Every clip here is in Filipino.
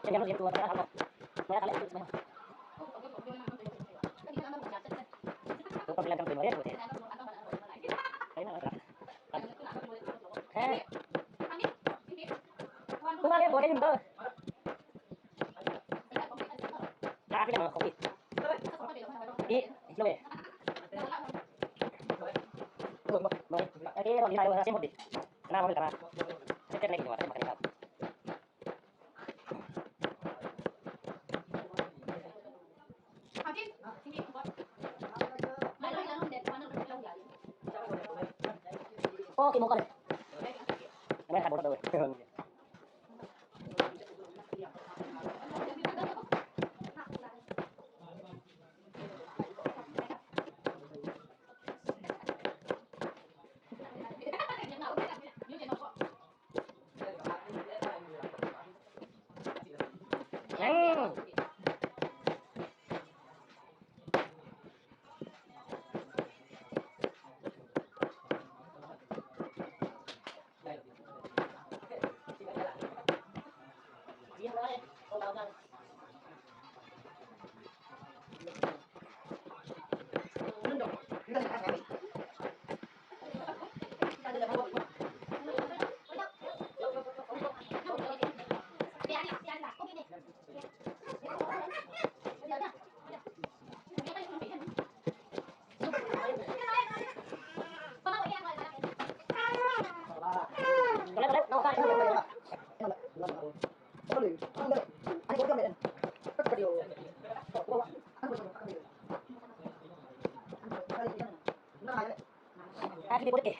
Ganyan mo din tuwa para ano. Maya kali alis mo. Tuwa bilang kang primordial buti. Ay na ra. Kung ano boleh din to. Kakapit lang mga kopi. Slow eh. Oke, kalau kita ada simut di. Kenapa kita? Sekian lagi cuma makan ikan. Oh, kimo kali. Namanya sabor tuh. Hindi po dito eh.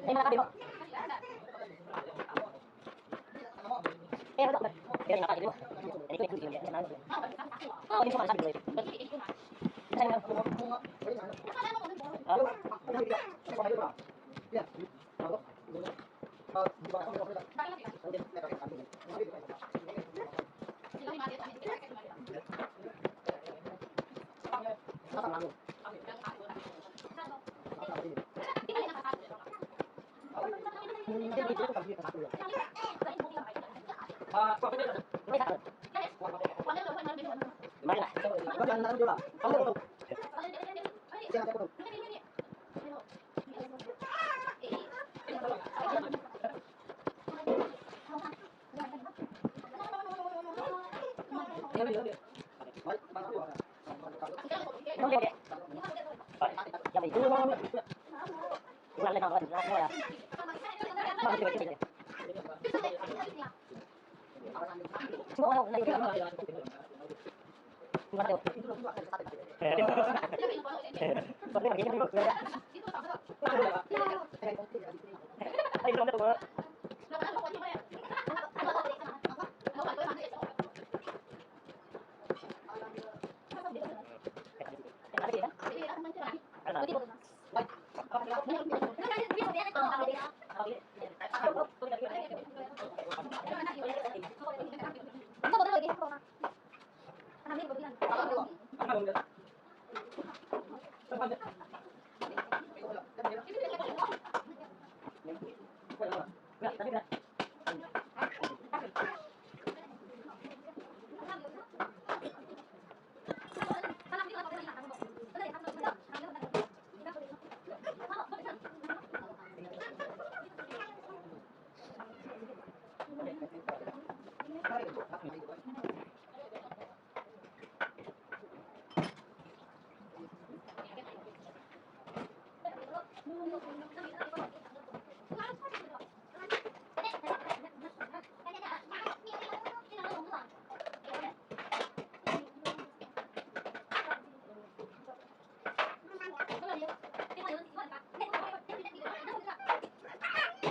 Ay, malakabi mo. Eh, wala ko. Pero nakakili mo. Hindi ko ikutin yan. Oh, hindi ko masabi ko eh. Saan mo?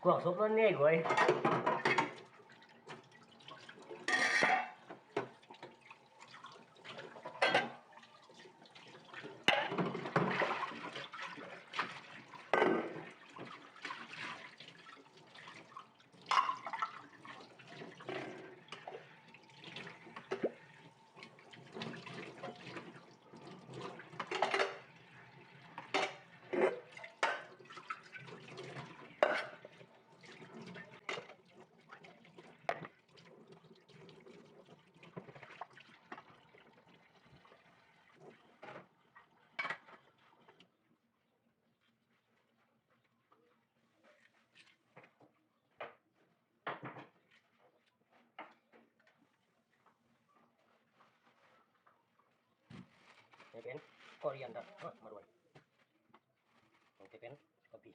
Cuộc sống nó nghe rồi. Pen coriander, maruai. Pen kopi.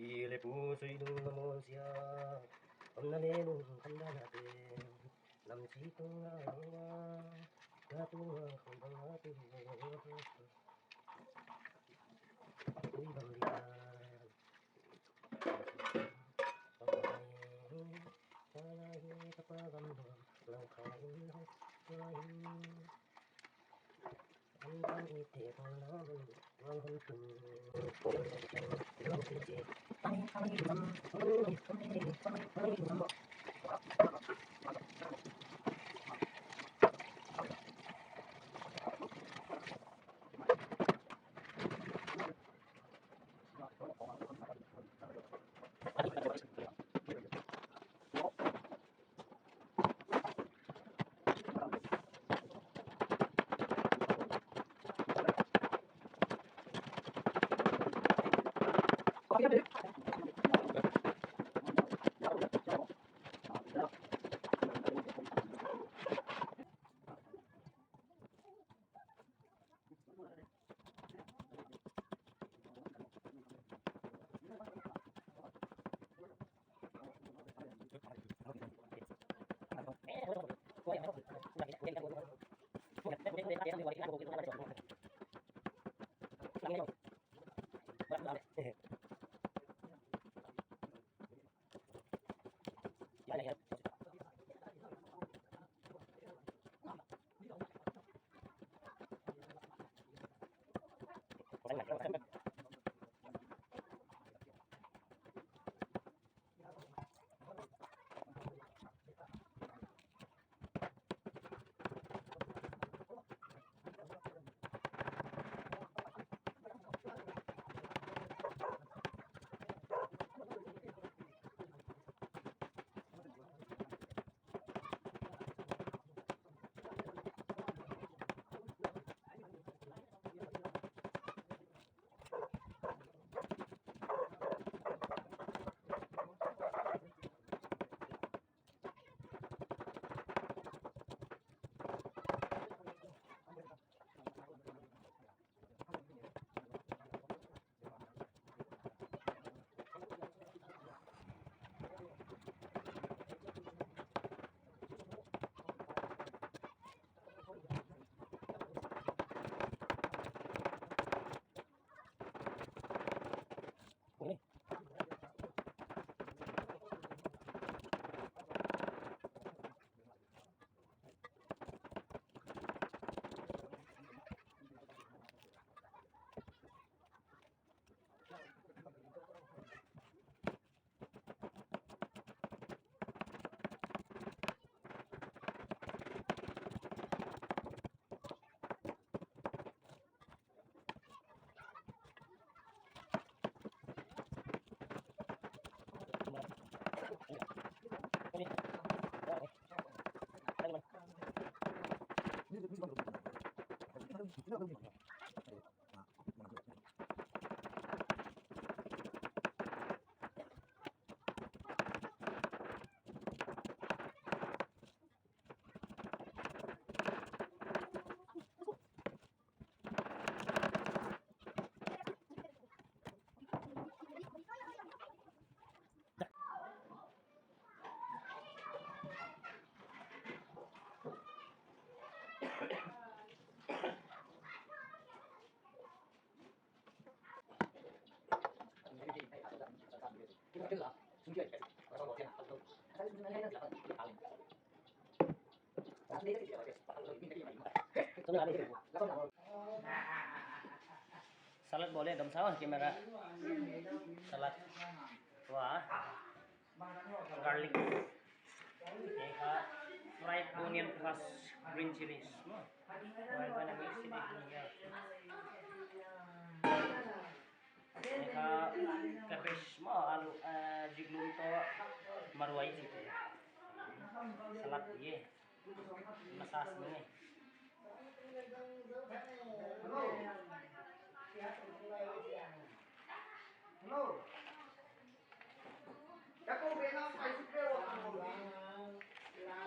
Pile pusui dung manusia, pemnanenung kandanate, nam situng awa, gatua kembang hati, kui bangdian, salahi kapagambang, langkain lain, andang ite panglaban, wanghantung, Salad boleh dong sama kamera. Salad. Wah. Garlic. Fried onion plus green chilies. We're gonna mix it in here. Cabbage mo alu jiglum to marwai gitu ya. Salad ye. Masas nih. Hello. Aku bilang phải sức kêu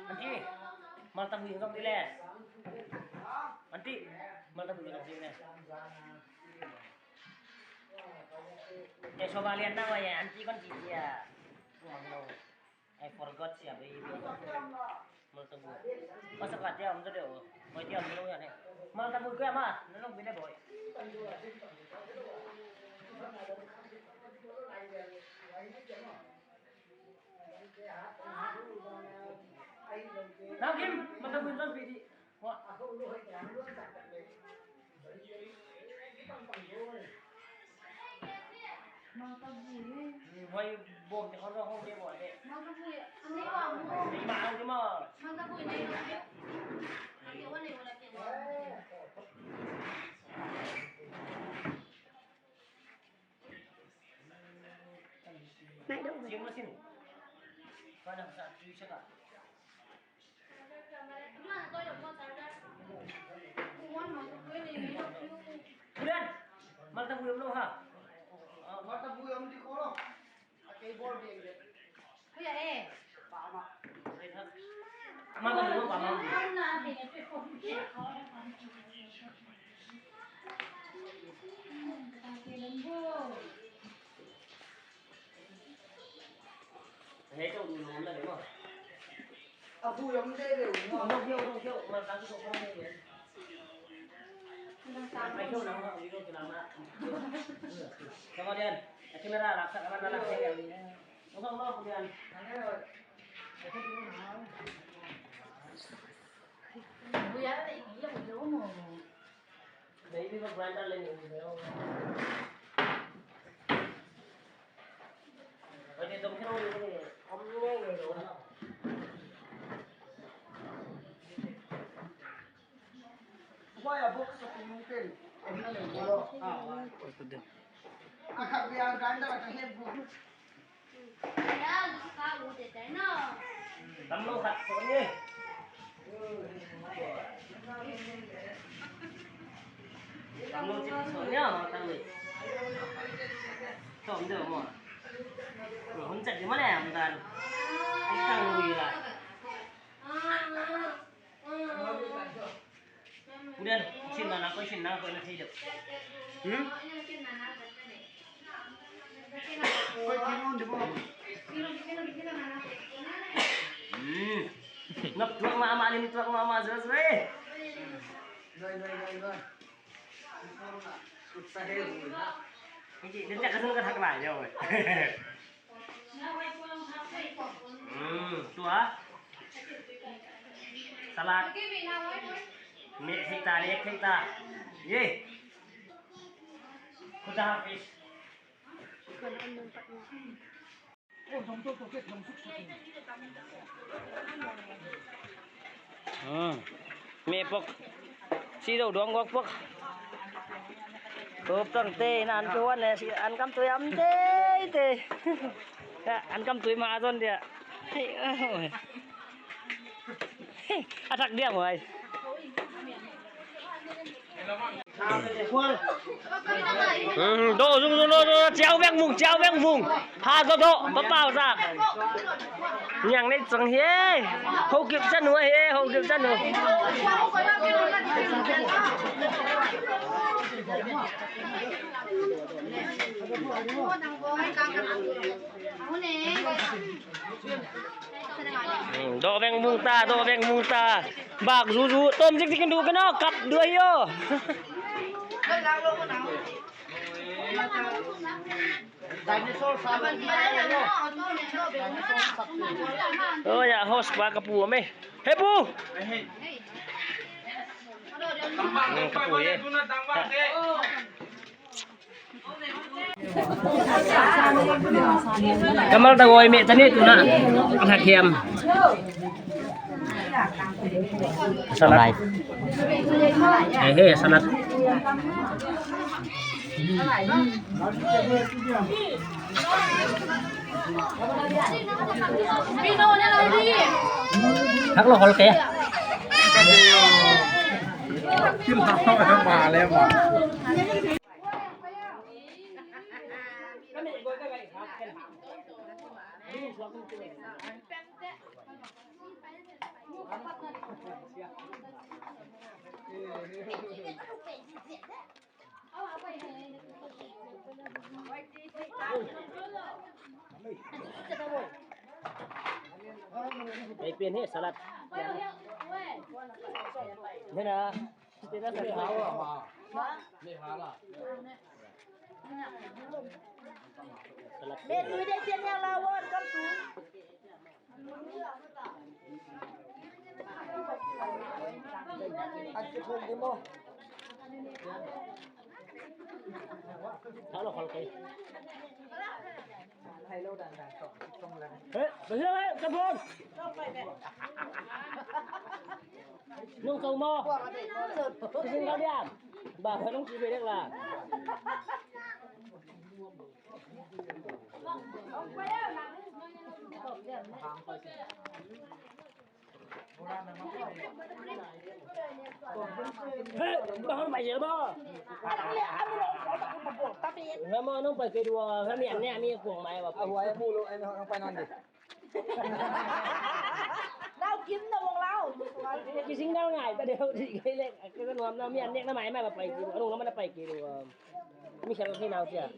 Anti, mal tabu yang kamu les. Anti, mal tabu yang kamu les. Coba lihat nama ya, anti kan dia. I forgot siapa ini. Mal tabu. Masa katanya om tuh deh, mau dia om dulu ya nih. Mal tabu gue mah, nong bina boy. Nào Kim, mal tabu itu di. Wah. Mang tabuy. Vay buông thì con không đi bỏ đấy. Mang tabuy. Ano yung mo? Đi mà chứ mà. Mang tabuy na yung video. Ang wala yung wala kayo. Siang mesin. Pada saat cuci cakap. Gimana ko yung mo tarda? Kuwan mo ko ni. Bulan, mal tabu belum ha? Mata bu yang di kolong. Pakai bol dia. Kuya eh. Tama. Mal tabu belum pa mau. Ano na ating ito ko. Kailan mo? Thế đâu đủ lớn là đúng không? Aku yang dia dia. Không kêu, mal tabu không đây vậy. Ay kêu nào không? Kêu nào mà. Kemudian, kamera raksa kamera raksa ya. Ngomong kemudian. Kuya na iiyak mo daw mo. Baby ko grinder lên rồi đâu. Vậy thì đồng theo đi ông nghe người rồi đó. Why box sa mungkin. Ano na yung bolo. Akak biar ganda at hebo. Kaya gusto ka buti tayo no. Tắm lâu thật rồi nhé. Tắm lâu chịu sớm nhá mà tăng mình. Trộm được mà. Rồi không chạy cái mắt này làm tàn. Anh càng lùi lại. Kemudian sin mana ko sin na ko na hidup. Kau kinon di bawah. Ngập tuang mama ini tuang mama selesai. Doi. Susah hebo. Ini dia cakap sana kan hak lah rồi. Tua. Salad. Mẹ thịt đi thịt ta. Ye. Kuda habis. Oh, jompo toket jom suk suk. Mẹ bọc xí đầu đoán góc bọc cốp tăng tê là ăn chuan này ăn cắm tuổi ấm tê tê ăn cắm tuổi mà rồi kìa ăn thật điên rồi Đô dung đô chéo vẹn vùng pha độ bao ra nhàng đấy chẳng hế hậu kịp chân nữa hế hậu kịp chân nữa độ vẹn vùng ta bạc rú tôm dịch cái đu cái nó cặp đưa vô oh ya host ba kapu me he pu kapu ye kamal ta goi me tani tu na thak hiam salad he salad Pino nè lại đi. thắc lo hol ke Kim thảo mà lên mà.ไปเปลี่ยนให้สลัดนี่นะเป็นอะไรสลัดเบ็ดลุยได้เช่นยังเราวนก็สูงอันจะคงดีมั้งถ้าเราขอเกยเฮ้ยไปเชื่อไหมกระพงนุ่งทรงโม่ซึ่งเขาเนี่ยบ่าวเขาต้องกินไปเรียกล่ะเฮ้ยบ้าไปเยอะบ้าถ้ามันต้องไปเกดัวถ้ามีอันเนี้ยมีกวงไหมแบบ เอาหัวไอ้พูลูกไอ้น้องไปนอนดิ เรากินแต่วงเรา cái sinh đau ngài ta đều thì cái lên cái con nó miệng nó mày mày mà phải kiểu nó nó mới phải kiểu mình xem khi nào chưa